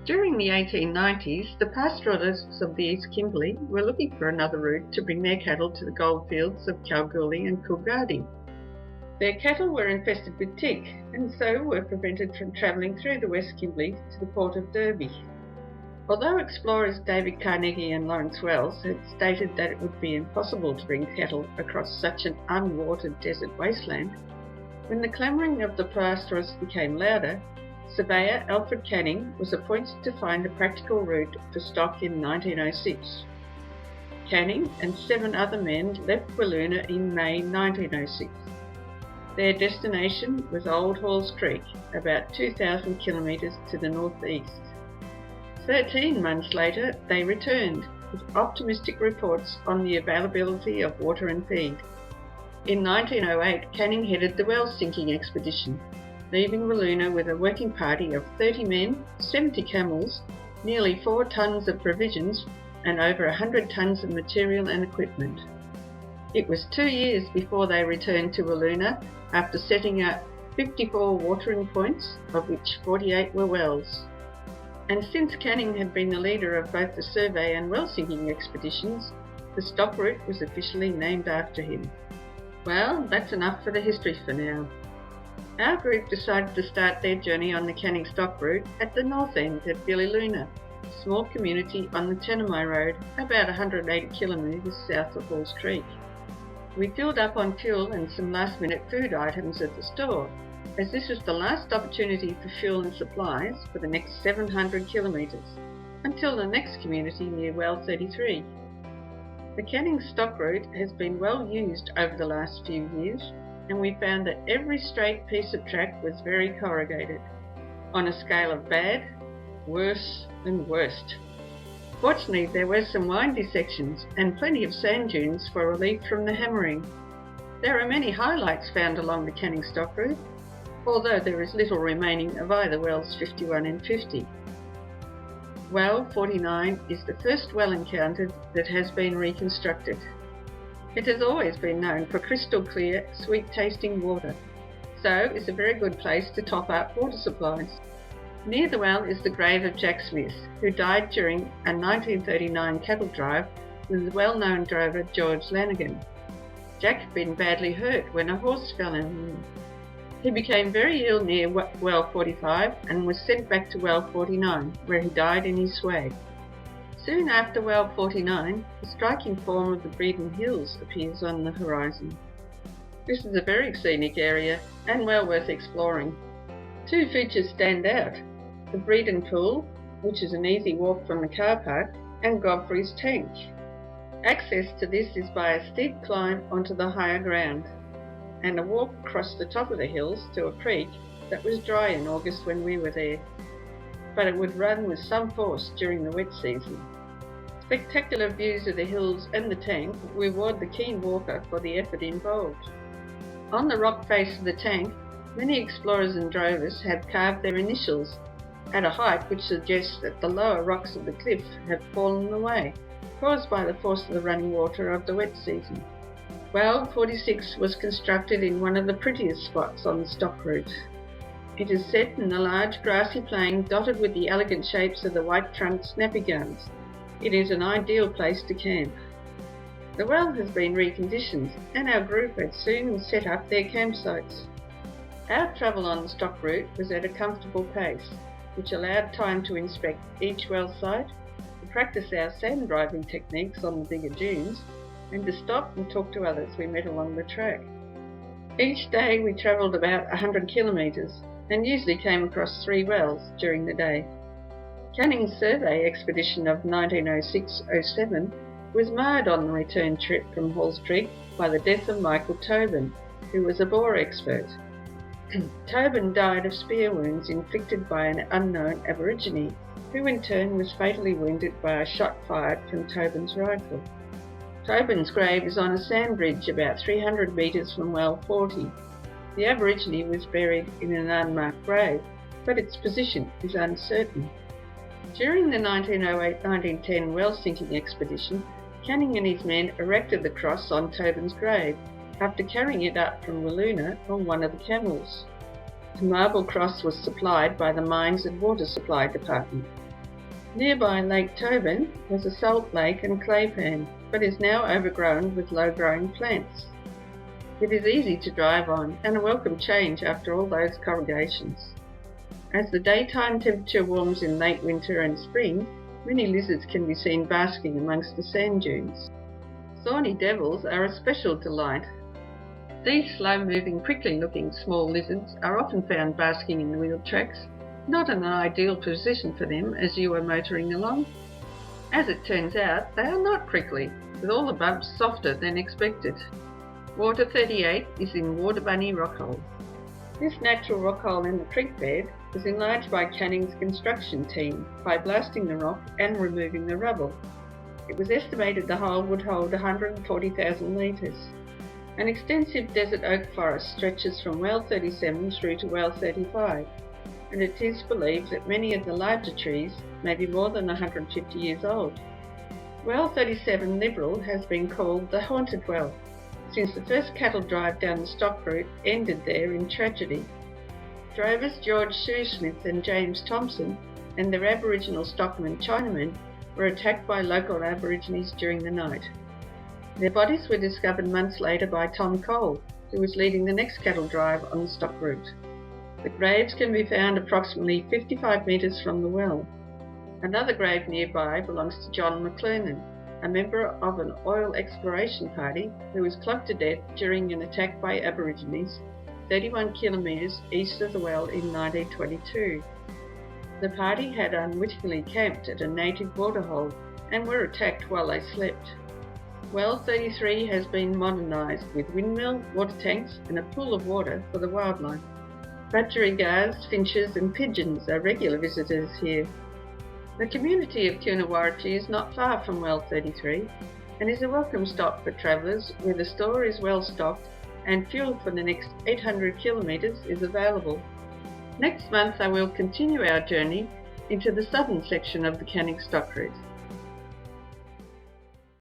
During the 1890s, the pastoralists of the East Kimberley were looking for another route to bring their cattle to the goldfields of Kalgoorlie and Coolgardie. Their cattle were infested with tick and so were prevented from travelling through the West Kimberley to the port of Derby. Although explorers David Carnegie and Lawrence Wells had stated that it would be impossible to bring cattle across such an unwatered desert wasteland, when the clamouring of the pastoralists became louder, surveyor Alfred Canning was appointed to find a practical route for stock in 1906. Canning and 7 other men left Wiluna in May 1906. Their destination was Old Halls Creek, about 2,000 kilometres to the northeast. 13 months later, they returned with optimistic reports on the availability of water and feed. In 1908, Canning headed the well sinking expedition, leaving Wiluna with a working party of 30 men, 70 camels, nearly 4 tons of provisions, and over 100 tons of material and equipment. It was 2 years before they returned to Wiluna after setting up 54 watering points, of which 48 were wells. And since Canning had been the leader of both the survey and well sinking expeditions, the stock route was officially named after him. Well, that's enough for the history for now. Our group decided to start their journey on the Canning stock route at the north end at Wiluna, a small community on the Tanami Road, about 180 kilometres south of Halls Creek. We filled up on fuel and some last-minute food items at the store, as this was the last opportunity for fuel and supplies for the next 700 kilometres, until the next community near Well 33. The Canning stock route has been well used over the last few years, and we found that every straight piece of track was very corrugated, on a scale of bad, worse and worst. Fortunately, there were some windy sections and plenty of sand dunes for relief from the hammering. There are many highlights found along the Canning stock route, although there is little remaining of either wells 51 and 50. Well 49 is the first well encountered that has been reconstructed. It has always been known for crystal clear, sweet-tasting water, so it's a very good place to top up water supplies. Near the well is the grave of Jack Smith, who died during a 1939 cattle drive with the well-known drover George Lanigan. Jack had been badly hurt when a horse fell on him. He became very ill near well 45 and was sent back to well 49, where he died in his swag. Soon after well 49, the striking form of the Breaden Hills appears on the horizon. This is a very scenic area and well worth exploring. 2 features stand out: the Breaden Pool, which is an easy walk from the car park, and Godfrey's tank. Access to this is by a steep climb onto the higher ground, and a walk across the top of the hills to a creek that was dry in August when we were there, but it would run with some force during the wet season. Spectacular views of the hills and the tank reward the keen walker for the effort involved. On the rock face of the tank, many explorers and drovers have carved their initials at a height which suggests that the lower rocks of the cliff have fallen away, caused by the force of the running water of the wet season. Well 46 was constructed in one of the prettiest spots on the stock route. It is set in a large grassy plain dotted with the elegant shapes of the white-trunked snappy gums. It is an ideal place to camp. The well has been reconditioned, and our group had soon set up their campsites. Our travel on the stock route was at a comfortable pace, which allowed time to inspect each well site, to practice our sand driving techniques on the bigger dunes, and to stop and talk to others we met along the track. Each day we travelled about 100 kilometres, and usually came across 3 wells during the day. Canning's survey expedition of 1906-07 was marred on the return trip from Halls Creek by the death of Michael Tobin, who was a boar expert. Tobin died of spear wounds inflicted by an unknown Aborigine, who in turn was fatally wounded by a shot fired from Tobin's rifle. Tobin's grave is on a sand ridge about 300 metres from well 40. The Aborigine was buried in an unmarked grave, but its position is uncertain. During the 1908-1910 well sinking expedition, Canning and his men erected the cross on Tobin's grave, after carrying it up from Wiluna on one of the camels. The marble cross was supplied by the Mines and Water Supply Department. Nearby Lake Tobin was a salt lake and clay pan, but is now overgrown with low-growing plants. It is easy to drive on and a welcome change after all those corrugations. As the daytime temperature warms in late winter and spring, many lizards can be seen basking amongst the sand dunes. Thorny devils are a special delight. These slow-moving, prickly-looking small lizards are often found basking in the wheel tracks, not an ideal position for them as you are motoring along. As it turns out, they are not prickly, with all the bumps softer than expected. Water 38 is in Water Bunny Rockhole. This natural rockhole in the creek bed was enlarged by Canning's construction team by blasting the rock and removing the rubble. It was estimated the hole would hold 140,000 litres. An extensive desert oak forest stretches from well 37 through to well 35, and it is believed that many of the larger trees may be more than 150 years old. Well 37 Liberal has been called the Haunted Well, since the first cattle drive down the stock route ended there in tragedy. Drovers George Shoesmith and James Thompson and their Aboriginal stockman Chinaman were attacked by local Aborigines during the night. Their bodies were discovered months later by Tom Cole, who was leading the next cattle drive on the stock route. The graves can be found approximately 55 metres from the well. Another grave nearby belongs to John McClernand, a member of an oil exploration party who was clubbed to death during an attack by Aborigines 31 kilometres east of the well in 1922. The party had unwittingly camped at a native waterhole and were attacked while they slept. Well 33 has been modernised with windmill, water tanks and a pool of water for the wildlife. Budgerigars, finches and pigeons are regular visitors here. The community of Coonawarra is not far from well 33 and is a welcome stop for travellers where the store is well stocked and fuel for the next 800 kilometres is available. Next month I will continue our journey into the southern section of the Canning stock route.